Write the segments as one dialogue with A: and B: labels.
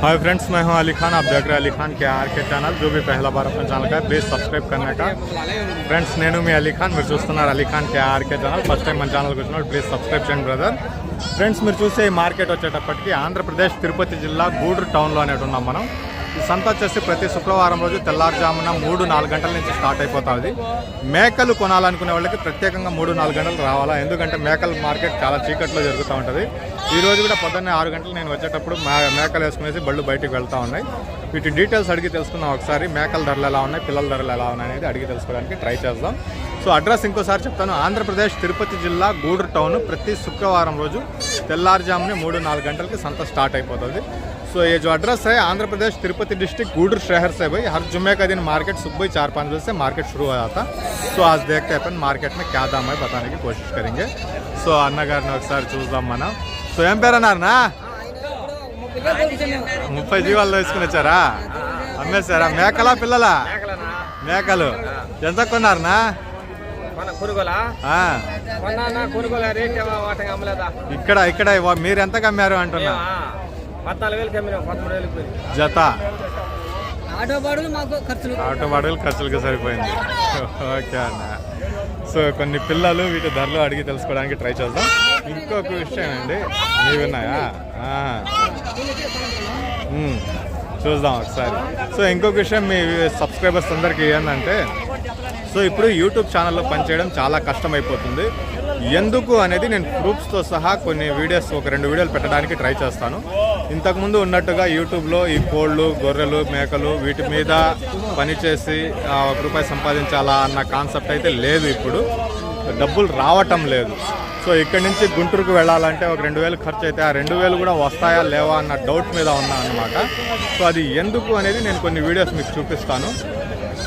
A: Hi friends, मैं हूं अली खान। आप देख रहे हैं अली खान के आर के चैनल। जो भी पहला बार अपने चैनल का प्लीज़ सब्सक्राइब करने का। फ्रेंड्स నేను మీ అలీ ఖాన్, మీరు చూస్తున్నారు అలీ ఖాన్ के आर के ఛానల్। ఫస్ట్ టైం మన ఛానల్కి వచ్చినప్పుడు ప్లీజ్ సబ్స్క్రైబ్ చేయండి బ్రదర్. ఫ్రెండ్స్, మీరు చూసే ఈ మార్కెట్ వచ్చేటప్పటికి ఆంధ్రప్రదేశ్ తిరుపతి జిల్లా గూడూరు టౌన్లో అనేటు ఉన్నాం మనం. ఈ సంత వచ్చేసి ప్రతి శుక్రవారం రోజు తెల్లారుజామున 3-4 గంటల నుంచి స్టార్ట్ అయిపోతుంది. మేకలు కొనాలనుకునే వాళ్ళకి ప్రత్యేకంగా 3-4 గంటలు రావాలా, ఎందుకంటే మేకల మార్కెట్ చాలా చీకట్లో జరుగుతూ ఉంటుంది. ఈ రోజు కూడా పొద్దున్నే 6 గంటలు నేను వచ్చేటప్పుడు మేకలు వేసుకునేసి బళ్ళు బయటికి వెళ్తూ ఉన్నాయి. వీటి డీటెయిల్స్ అడిగి తెలుసుకుందాం ఒకసారి. మేకల ధరలు ఎలా ఉన్నాయి, పిల్లల ధరలు ఎలా ఉన్నాయి అనేది అడిగి తెలుసుకోవడానికి ట్రై చేద్దాం. సో అడ్రస్ ఇంకోసారి చెప్తాను. ఆంధ్రప్రదేశ్ తిరుపతి జిల్లా గూడూరు టౌన్. ప్రతి శుక్రవారం రోజు తెల్లారుజామునే 3-4 గంటలకి సంత స్టార్ట్ అయిపోతుంది. तो ये जो एड्रेस है आंध्र प्रदेश तिरुपति डिस्ट्रिक्ट गूडूर शहर से भाई हर जुम्मे का दिन मार्केट सुबह 4-5 बजे से मार्केट शुरू हो जाता. तो आज देखते हैं अपन मार्केट में क्या दाम है, बताने की कोशिश करेंगे. సో అన్నగారిని ఒకసారి చూద్దాం మనం. సో ఏం పేరు అన్నారనా? 30 జీవాలు తీసుకుని వచ్చారా? అమ్మేశారా? మేకలా పిల్లలా? మేకలు ఎంత కొన్నారనా? ఇక్కడ మీరు ఎంతకు అమ్మారు అంటున్నా?
B: 14,000
A: జత.
B: ఆటో
A: బాడుగులు ఖర్చులకి సరిపోయింది. ఓకే అన్న. సో కొన్ని పిల్లలు వీటి ధరలు అడిగి తెలుసుకోవడానికి ట్రై చేద్దాం. ఇంకొక విషయం అండి, మీవి ఉన్నాయా? చూద్దాం ఒకసారి. సో ఇంకొక విషయం, మీ సబ్స్క్రైబర్స్ అందరికీ ఏంటంటే, సో ఇప్పుడు యూట్యూబ్ ఛానల్లో పనిచేయడం చాలా కష్టమైపోతుంది. ఎందుకు అనేది నేను ప్రూఫ్స్తో సహా కొన్ని వీడియోస్, 1-2 వీడియోలు పెట్టడానికి ట్రై చేస్తాను. ఇంతకుముందు ఉన్నట్టుగా యూట్యూబ్లో ఈ కోళ్ళు, గొర్రెలు, మేకలు వీటి మీద పనిచేసి 1 రూపాయి సంపాదించాలా అన్న కాన్సెప్ట్ అయితే లేదు. ఇప్పుడు డబ్బులు రావటం లేదు. సో ఇక్కడి నుంచి గుంటూరుకు వెళ్ళాలంటే ఒక 2,000 ఖర్చు అయితే ఆ 2,000 కూడా వస్తాయా లేవా అన్న డౌట్ మీద ఉన్నా అన్నమాట. సో అది ఎందుకు అనేది నేను కొన్ని వీడియోస్ మీకు చూపిస్తాను.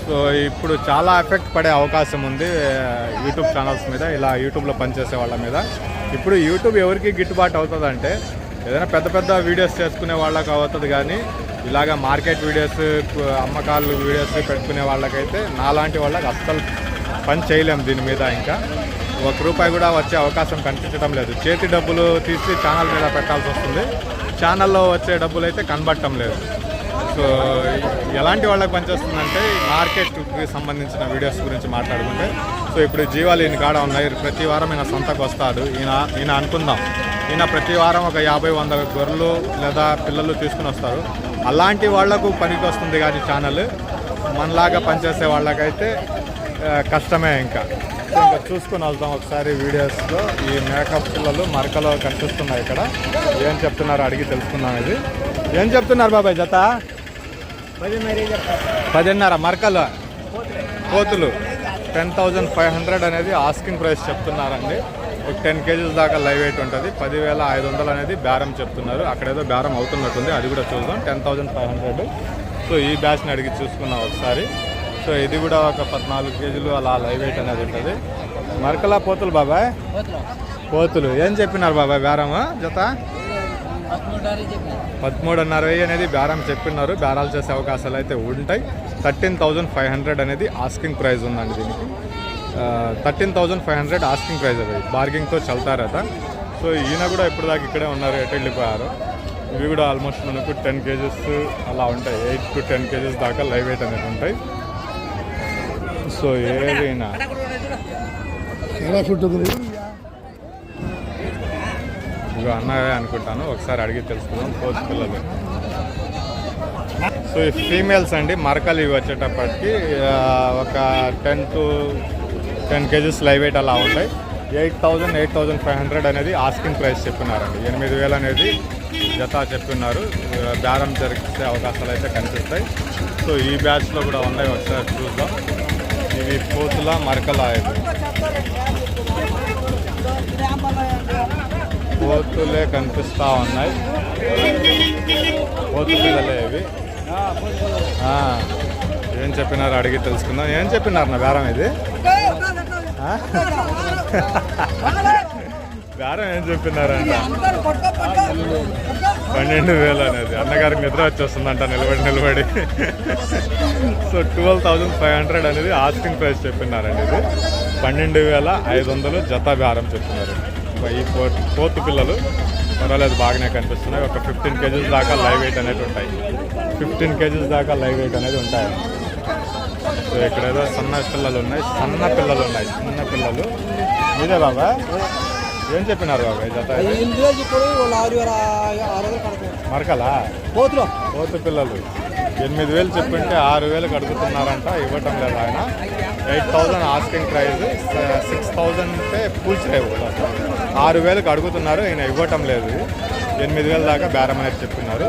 A: సో ఇప్పుడు చాలా ఎఫెక్ట్ పడే అవకాశం ఉంది యూట్యూబ్ ఛానల్స్ మీద, ఇలా యూట్యూబ్లో పనిచేసే వాళ్ళ మీద. ఇప్పుడు యూట్యూబ్ ఎవరికి గిట్టుబాటు అవుతుందంటే, ఏదైనా పెద్ద వీడియోస్ చేసుకునే వాళ్ళకి అవుతుంది, కానీ ఇలాగ మార్కెట్ వీడియోస్, అమ్మకాలు వీడియోస్ పెట్టుకునే వాళ్ళకైతే నాలాంటి వాళ్ళకి అస్సలు పని చేయలేము దీని మీద. ఇంకా 1 రూపాయి కూడా వచ్చే అవకాశం కనిపించడం లేదు. చేతి డబ్బులు తీసి ఛానల్ మీద పెట్టాల్సి వస్తుంది. ఛానల్లో వచ్చే డబ్బులు అయితే కనబడటం లేదు. సో ఎలాంటి వాళ్ళకి పనిచేస్తుందంటే, మార్కెట్కి సంబంధించిన వీడియోస్ గురించి మాట్లాడుకుంటే, సో ఇప్పుడు జీవాలు ఈయన కాడ ఉన్నాయి. ప్రతి వారం ఈయన సొంతకు వస్తాడు. ఈయన అనుకుందాం, ఈయన ప్రతి వారం ఒక 50-100 గొర్రెలు లేదా పిల్లలు తీసుకుని వస్తారు. అలాంటి వాళ్లకు పనికి వస్తుంది, కానీ ఛానల్ మనలాగా పనిచేసే వాళ్ళకైతే కష్టమే. ఇంకా చూసుకుని వద్దాం ఒకసారి వీడియోస్లో. ఈ మేకప్ పిల్లలు మరకలో కనిపిస్తున్నాయి. ఇక్కడ ఏం చెప్తున్నారు అడిగి తెలుసుకున్నాం. ఇది ఏం చెప్తున్నారు బాబాయ్? జత 10.5 మరకలు కోతులు. 10,500 అనేది ఆస్కింగ్ ప్రైస్ చెప్తున్నారండి. ఒక 10 కేజీస్ దాకా లైవ్ వెయిట్ ఉంటుంది. 10,500 అనేది బేరం చెప్తున్నారు. అక్కడేదో బేరం అవుతున్నట్టుంది, అది కూడా చూద్దాం. 10,500. సో ఈ బ్యాచ్ని అడిగి చూసుకున్నాం ఒకసారి. సో ఇది కూడా ఒక 14 కేజీలు అలా లైవ్ వెయిట్ అనేది ఉంటుంది. మరకలా పోతులు బాబాయ్? పోతులు ఏం చెప్పినారు బాబాయ్ బేరము? జత 13,500 అనేది బేరం చెప్పినారు. బేరాలు చేసే అవకాశాలు అయితే ఉంటాయి. 13,500 అనేది ఆస్కింగ్ ప్రైస్ ఉందండి దీనికి. 13,500 ఆస్కింగ్ ప్రైస్. అది బార్గింగ్తో చల్తారట. సో ఈయన కూడా ఇప్పుడు దాకా ఇక్కడే ఉన్నారు, ఎటు వెళ్ళిపోయారు. ఇవి కూడా ఆల్మోస్ట్ మనకు 10 కేజీస్ అలా ఉంటాయి. 8 to 10 కేజీస్ దాకా లైవ్ వెయిట్ అనేది ఉంటాయి. సో ఏదైనా ఇక అన్నవే అనుకుంటాను. ఒకసారి అడిగి తెలుసుకుందాం. కోచ్ పిల్లలు. సో ఈ ఫీమేల్స్ అండి, మరకలు ఇవి వచ్చేటప్పటికి ఒక 10 to 10 కేజీస్ లైవ్ వెయిట్ అలా ఉంటాయి. 8,500 అనేది ఆస్కింగ్ ప్రైస్ చెప్పినారండి. 8,000 అనేది జత చెప్పినారు. బేరం జరిగే అవకాశాలు అయితే కనిపిస్తాయి. సో ఈ బ్యాచ్లో కూడా ఉన్నాయి, ఒకసారి చూద్దాం. ఇవి కోతుల మరకల. కోతులే కనిపిస్తూ ఉన్నాయి. కోతు పిల్లలే ఇవి. ఏం చెప్పినారు అడిగి తెలుసుకుందాం. ఏం చెప్పినారు నా బేరం? ఇది బేరం ఏం చెప్పినారంట? 12,000 అనేది. అన్నగారికి నిద్ర వచ్చేస్తుందంట నిలబడి. సో 12,500 అనేది ఆస్కింగ్ ప్రైస్ చెప్పినారండి. ఇది 12,500 జత బేరం చెప్పినారు. ఈ కోతు పిల్లలు పర్వాలేదు బాగానే కనిపిస్తున్నాయి. ఒక 15 కేజీస్ దాకా లైవ్ వెయిట్ అనేది ఉంటాయి. 15 కేజీస్ దాకా లైవ్ వెయిట్ అనేది ఉంటాయి. సో ఇక్కడ ఏదో చిన్న పిల్లలు ఉన్నాయి, చిన్న పిల్లలు మీదే బాబా. ఏం చెప్పినారు బాబా ఈ జత? మరకలా పోతు పిల్లలు 8,000 చెప్పింటే 6,000 అడుగుతున్నారంట. ఇవ్వటం లేదు ఆయన. 8,000 ఆస్కింగ్ ప్రైజ్, 6,000 అంటే పూల్చిరేవు. 6,000 అడుగుతున్నారు, ఈయన ఇవ్వటం లేదు. 8,000 దాకా బేరం అనేది చెప్తున్నారు.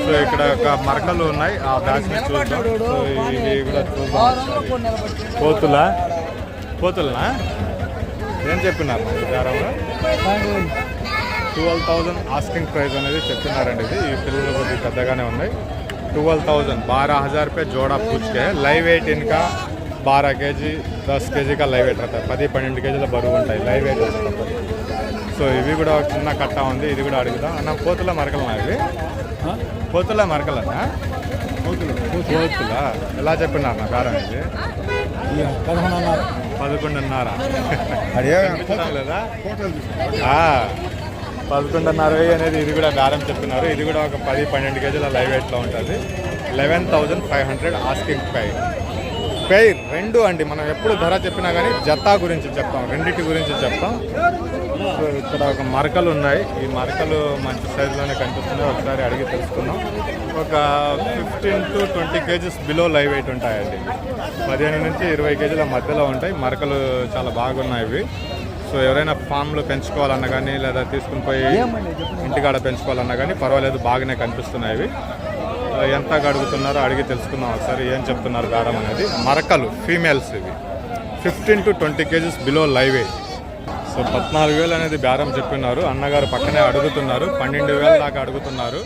A: సో ఇక్కడ ఒక మరకలు ఉన్నాయి, ఆ బ్యాచ్ని చూద్దాం. సో ఇవి కూడా చూద్దాం. పోతులనా ఏం చెప్పినారు ఈ బేరంలో? 12,000 ఆస్కింగ్ ప్రైజ్ అనేది చెప్తున్నారండి. ఇది ఈ పిల్లలు కొద్దిగా పెద్దగానే ఉన్నాయి. 12,000 12,000 रुपये जोड़ा पूछ के लाइव वेट इनका 12 केजी 10 केजी का लाइव वेट रहता है. 10-12 కేజీల బరువు ఉంటాయి లైవ్ వెయిట్ వచ్చేటప్పుడు. సో ఇవి కూడా ఒక చిన్న కట్ట ఉంది, ఇది కూడా అడుగుదాం అన్న. పోతుల మరకలన్నా ఇవి? పోతుల మరకలన్నా? పోతుల ఎలా చెప్పినారు నా బేరం? ఇది 11,500 లేదా? 11,500 అనేది ఇది కూడా బేరం చెప్తున్నారు. ఇది కూడా ఒక 10-12 కేజీల లైవ్ వెయిట్లో ఉంటుంది. 11,500 ఆస్కింగ్ పెయిర్ రెండు అండి. మనం ఎప్పుడు ధర చెప్పినా కానీ జతా గురించి చెప్తాం, రెండింటి గురించి చెప్తాం. సో ఇక్కడ ఒక మరకలు ఉన్నాయి, ఈ మరకలు మంచి సైజులోనే కనిపిస్తున్నాయి. ఒకసారి అడిగి తెలుసుకుందాం. ఒక 15-20 కేజీస్ బిలో లైవ్ వెయిట్ ఉంటాయండి. 15 నుంచి 20 కేజీల మధ్యలో ఉంటాయి. మరకలు చాలా బాగున్నాయి ఇవి. సో ఎవరైనా ఫామ్లో పెంచుకోవాలన్నా కానీ లేదా తీసుకుని పోయి ఇంటికాడ పెంచుకోవాలన్నా కానీ పర్వాలేదు, బాగానే కనిపిస్తున్నాయి ఇవి. ఎంత అడుగుతున్నారో అడిగి తెలుసుకుందాం ఒకసారి. ఏం చెప్తున్నారు బేరం అనేది? మరకలు ఫీమేల్స్ ఇవి. 15-20 kgs below live weight. So 14,000 అనేది బేరం చెప్పినారు. అన్నగారు పక్కనే అడుగుతున్నారు. 12,000 దాకా అడుగుతున్నారు.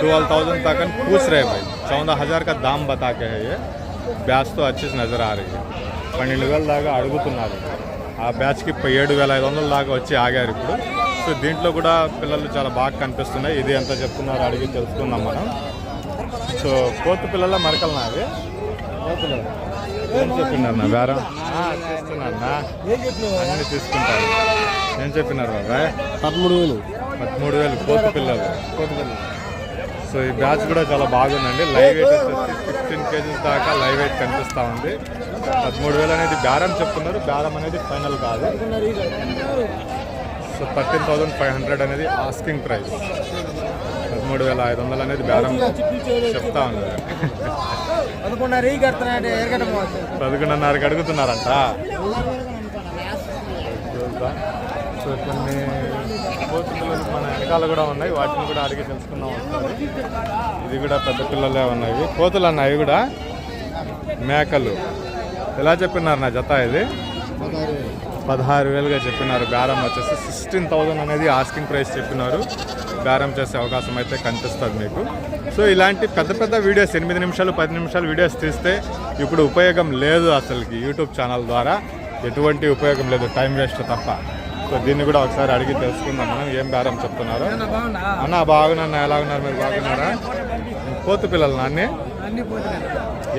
A: 12,000 तक पूछ रहे भाई. 14,000 का दाम बता के है ये. బ్యాచ్ తో अच्छी नजर आ रही है. 12,000 దాకా అడుగుతున్నారు. ఆ బ్యాచ్కి 7,500 దాకా వచ్చి ఆగారు ఇప్పుడు. సో దీంట్లో కూడా పిల్లలు చాలా బాగా కనిపిస్తున్నాయి. ఇది ఎంత చెప్తున్నారు అడిగి తెలుసుకుందాం మనం. సో పోతు పిల్లల మరకలు నావి ఏం చెప్పినారు నా బేరం? తీసుకున్నా అన్నీ తీసుకుంటారు. ఏం చెప్పినారు బాబా? 13,000 పోతు పిల్లలు. సో ఈ బ్యాచ్ కూడా చాలా బాగుందండి. లైవ్ వెయిట్ వచ్చేసి 15 కేజీస్ దాకా లైవ్ వెయిట్ కనిపిస్తూ ఉంది. 13,000 అనేది బేరం చెప్తున్నారు. బేరం అనేది ఫైనల్ కాదు. సో 13,500 అనేది ఆస్కింగ్ ప్రైస్. 13,500 అనేది బేరం చెప్తా ఉన్నారు. 11,500 అడుగుతున్నారంట. సో కొన్ని పోతు పిల్లలు మన వెనకాల కూడా ఉన్నాయి, వాటిని కూడా అడిగి తెలుసుకుందాం వస్తుంది. ఇది కూడా పెద్ద పిల్లలే ఉన్నాయి. పోతులు అన్న అవి కూడా మేకలు. ఎలా చెప్పినారు నా జత? ఇది 16,000గా చెప్పినారు. బేరం వచ్చేసి 16,000 అనేది ఆస్కింగ్ ప్రైస్ చెప్పినారు. బేరం చేసే అవకాశం అయితే కనిపిస్తుంది మీకు. సో ఇలాంటి పెద్ద పెద్ద వీడియోస్ 8 నిమిషాలు 10 నిమిషాలు వీడియోస్ తీస్తే ఇప్పుడు ఉపయోగం లేదు. అసలుకి యూట్యూబ్ ఛానల్ ద్వారా ఎటువంటి ఉపయోగం లేదు, టైం వేస్ట్ తప్ప. సో దీన్ని కూడా ఒకసారి అడిగి తెలుసుకుందాం మనం. ఏం బేరం చెప్తున్నారు అన్న? బాగున్నా, ఎలా ఉన్నారు మీరు? బాగున్నారా? పోతు పిల్లలు నాన్ని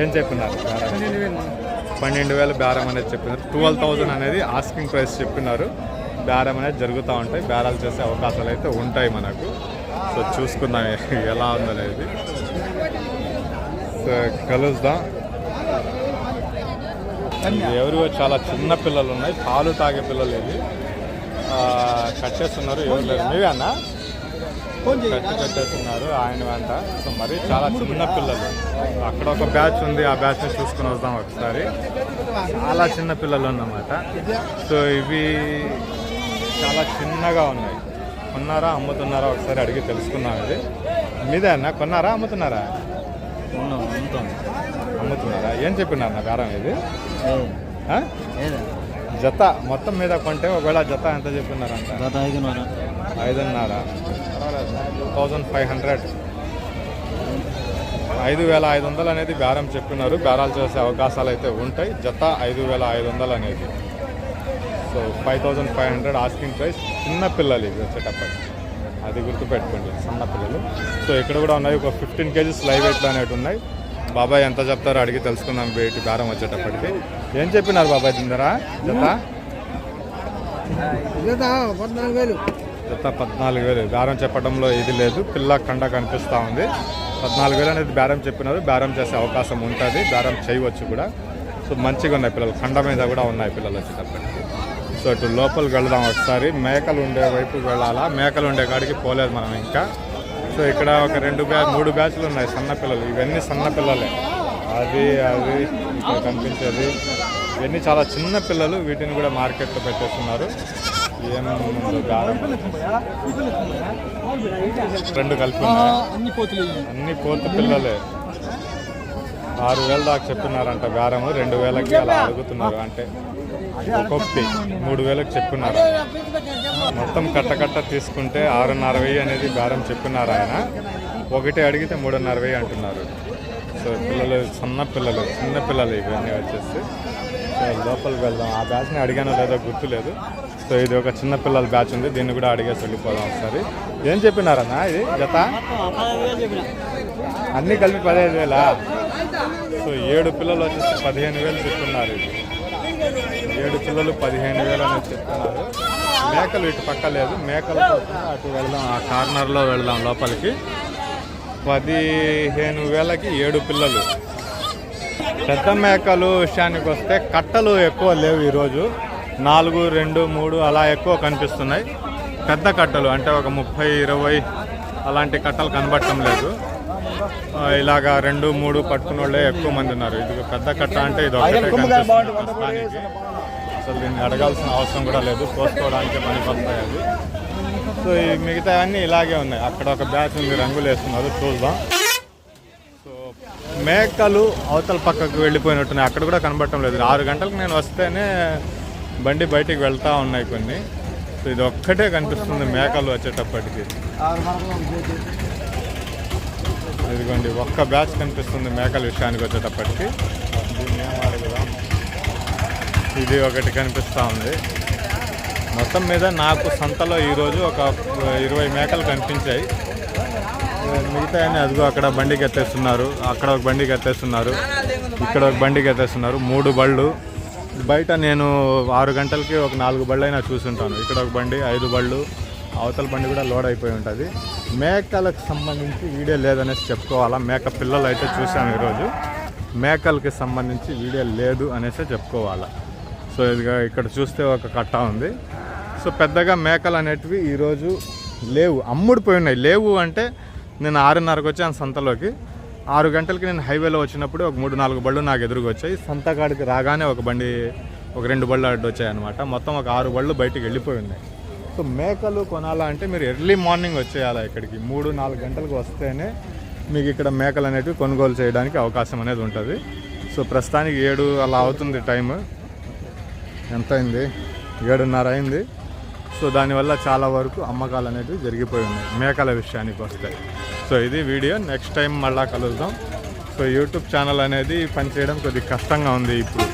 A: ఏం చెప్పినారు? 12,000 బేరం అనేది చెప్పినారు. 12,000 అనేది ఆస్కింగ్ ప్రైస్ చెప్పినారు. బేరం అనేది జరుగుతూ ఉంటాయి. బేరాలు చేసే అవకాశాలు అయితే ఉంటాయి మనకు. సో చూసుకుందాం ఎలా ఉందనేది. సో కలుద్దాం. ఎవరివో చాలా చిన్న పిల్లలు ఉన్నాయి, పాలు తాగే పిల్లలు. ఇది కట్టేస్తున్నారు. ఎవరు లేరు. మీవే అన్న కట్టేస్తున్నారు ఆయన వెంట. సో మరి చాలా చిన్న పిల్లలు. అక్కడ ఒక బ్యాచ్ ఉంది, ఆ బ్యాచ్ని చూసుకుని వద్దాం ఒకసారి. చాలా చిన్న పిల్లలు అన్నమాట. సో ఇవి చాలా చిన్నగా ఉన్నాయి. కొన్నారా అమ్ముతున్నారా ఒకసారి అడిగి తెలుసుకుందాం. ఇది మీదే అన్న? కొన్నారా అమ్ముతున్నారా? అమ్ముతున్నారా? ఏం చెప్పినారు నా బేరం? ఇది జత మొత్తం మీద కొంటే ఒకవేళ జత ఎంత చెప్పినారంట? 5,500. 2,500. 5,500 అనేది బేరం చెప్పినారు. బేరాలు చేసే అవకాశాలు అయితే ఉంటాయి. జత 5,500 అనేది. So 5,500 asking price. చిన్న పిల్లలు ఇవి వచ్చేటప్పటికి, అది గుర్తుపెట్టుకోండి, చిన్న పిల్లలు. సో ఇక్కడ కూడా ఉన్నాయి. ఒక 15 కేజీస్ లైవ్ వెయిట్లో అనేవి ఉన్నాయి. బాబాయ్ ఎంత చెప్తారో అడిగి తెలుసుకుందాం బయట బేరం వచ్చేటప్పటికి. ఏం చెప్పినారు బాబాయ్ దిందరా జత? జత 14,000 బేరం చెప్పడంలో ఇది లేదు. పిల్ల కండ కనిపిస్తూ ఉంది. 14,000 అనేది బేరం చెప్పినారు. బేరం చేసే అవకాశం ఉంటుంది, బేరం చేయవచ్చు కూడా. సో మంచిగా ఉన్నాయి పిల్లలు, కండ మీద కూడా ఉన్నాయి పిల్లలు వచ్చేటప్పటికి. సో ఇటు లోపలికి వెళ్దాం ఒకసారి. మేకలు ఉండే వైపు వెళ్ళాలా, మేకలు ఉండే కాడికి పోలేదు మనం ఇంకా. సో ఇక్కడ ఒక 3 బ్యాచ్లు ఉన్నాయి సన్న పిల్లలు. ఇవన్నీ సన్న పిల్లలే. అది ఇక్కడ కనిపించేది ఇవన్నీ చాలా చిన్న పిల్లలు. వీటిని కూడా మార్కెట్లో పెట్టేస్తున్నారు. ఏమేమి బేరం 2 కలిపి ఉన్నాయి. అన్ని పోతు పిల్లలే. 6,000 దాకా చెప్పినారంట బేరము. 2,000కి అలా అడుగుతున్నారు. అంటే ఒక్కొక్కటి 3,000కి చెప్పినారు. మొత్తం కట్ట తీసుకుంటే 6,500 అనేది బేరం చెప్పినారు ఆయన. ఒకటి అడిగితే 3,500 అంటున్నారు. సో పిల్లలు చిన్న పిల్లలు ఇవన్నీ వచ్చేసి. సో లోపలికి వెళ్దాం. ఆ బ్యాచ్ని అడిగానో లేదో గుర్తులేదు. సో ఇది ఒక చిన్న పిల్లల బ్యాచ్ ఉంది. దీన్ని కూడా అడిగేసి వెళ్ళిపోదాం ఒకసారి. ఏం చెప్పినారన్నా ఇది జత? అన్నీ కలిపి 15,000. సో 7 పిల్లలు వచ్చేసి 15,000 చెప్తున్నారు. ఇది 7 పిల్లలు 15,000 అనేది చెప్తున్నారు. మేకలు ఇటు పక్క లేదు. మేకలు అటు వెళ్దాం, ఆ కార్నర్లో వెళ్దాం లోపలికి. 15,000కి 7 పిల్లలు. పెద్ద మేకలు విషయానికి వస్తే కట్టలు ఎక్కువ లేవు ఈరోజు. 4, 2, 3 అలా ఎక్కువ కనిపిస్తున్నాయి. పెద్ద కట్టలు అంటే ఒక 30, 20 అలాంటి కట్టలు కనబడటం లేదు. ఇలాగా 2, 3 పట్టుకున్న వాళ్ళే ఎక్కువ మంది ఉన్నారు. ఇది పెద్ద కట్ట అంటే ఇది ఒకటే కనిపిస్తుంది ప్రస్తుతానికి. అసలు దీన్ని అడగాల్సిన అవసరం కూడా లేదు, కోసుకోవడానికి పనికొస్తాయి అవి. సో ఈ మిగతా అన్నీ ఇలాగే ఉన్నాయి. అక్కడ ఒక బ్యాచ్ ఉంది, రంగులు వేస్తున్నారు, చూద్దాం. సో మేకలు అవతల పక్కకు వెళ్ళిపోయినట్టున్నాయి. అక్కడ కూడా కనబడటం లేదు. 6 గంటలకు నేను వస్తేనే బండి బయటికి వెళ్తూ ఉన్నాయి కొన్ని. సో ఇది ఒక్కటే కనిపిస్తుంది మేకలు వచ్చేటప్పటికి. ఇదిగోండి ఒక్క బ్యాచ్ కనిపిస్తుంది మేకల విషయానికి వచ్చేటప్పటికి. దీన్ని ఏం అడుగుదాం. ఇది ఒకటి కనిపిస్తూ ఉంది. మొత్తం మీద నాకు సంతలో ఈరోజు ఒక 20 మేకలు కనిపించాయి. మిగతా అన్నీ అదిగో అక్కడ బండికి ఎత్తేస్తున్నారు, అక్కడ ఒక బండికి ఎత్తేస్తున్నారు, ఇక్కడ ఒక బండికి ఎత్తేస్తున్నారు. 3 బళ్ళు. బయట నేను 6 గంటలకి ఒక 4 బళ్ళు అయినా చూసుంటాను. ఇక్కడ ఒక బండి, 5 బళ్ళు. అవతల బండి కూడా లోడ్ అయిపోయి ఉంటుంది. మేకలకు సంబంధించి వీడియో లేదనేసి చెప్పుకోవాలా. మేక పిల్లలు అయితే చూసాను ఈరోజు. మేకలకి సంబంధించి వీడియో లేదు అనేసి చెప్పుకోవాలా. సో ఇదిగా ఇక్కడ చూస్తే ఒక కట్ట ఉంది. సో పెద్దగా మేకలు అనేటివి ఈరోజు లేవు, అమ్ముడిపోయి ఉన్నాయి. లేవు అంటే నేను 6:30కి వచ్చాను సంతలోకి. 6 గంటలకి నేను హైవేలో వచ్చినప్పుడు ఒక 3-4 బళ్ళు నాకు ఎదురుగా వచ్చాయి. సంతకాడికి రాగానే ఒక 2 బళ్ళు అడ్డు వచ్చాయి అనమాట. మొత్తం ఒక 6 బళ్ళు బయటికి వెళ్ళిపోయి ఉన్నాయి. సో మేకలు కొనాలా అంటే మీరు ఎర్లీ మార్నింగ్ వచ్చేయాలి ఇక్కడికి. 3-4 గంటలకు వస్తేనే మీకు ఇక్కడ మేకలు అనేటివి కొనుగోలు చేయడానికి అవకాశం అనేది ఉంటుంది. సో ప్రస్తుతానికి 7 అలా అవుతుంది టైము. ఎంత అయింది? 7:30 అయింది. సో దానివల్ల చాలా వరకు అమ్మకాలు అనేటివి జరిగిపోయి ఉన్నాయి మేకల విషయానికి వస్తే. సో ఇది వీడియో. నెక్స్ట్ టైం మళ్ళీ కలుద్దాం. సో యూట్యూబ్ ఛానల్ అనేది పనిచేయడం కొద్దిగా కష్టంగా ఉంది ఇప్పుడు.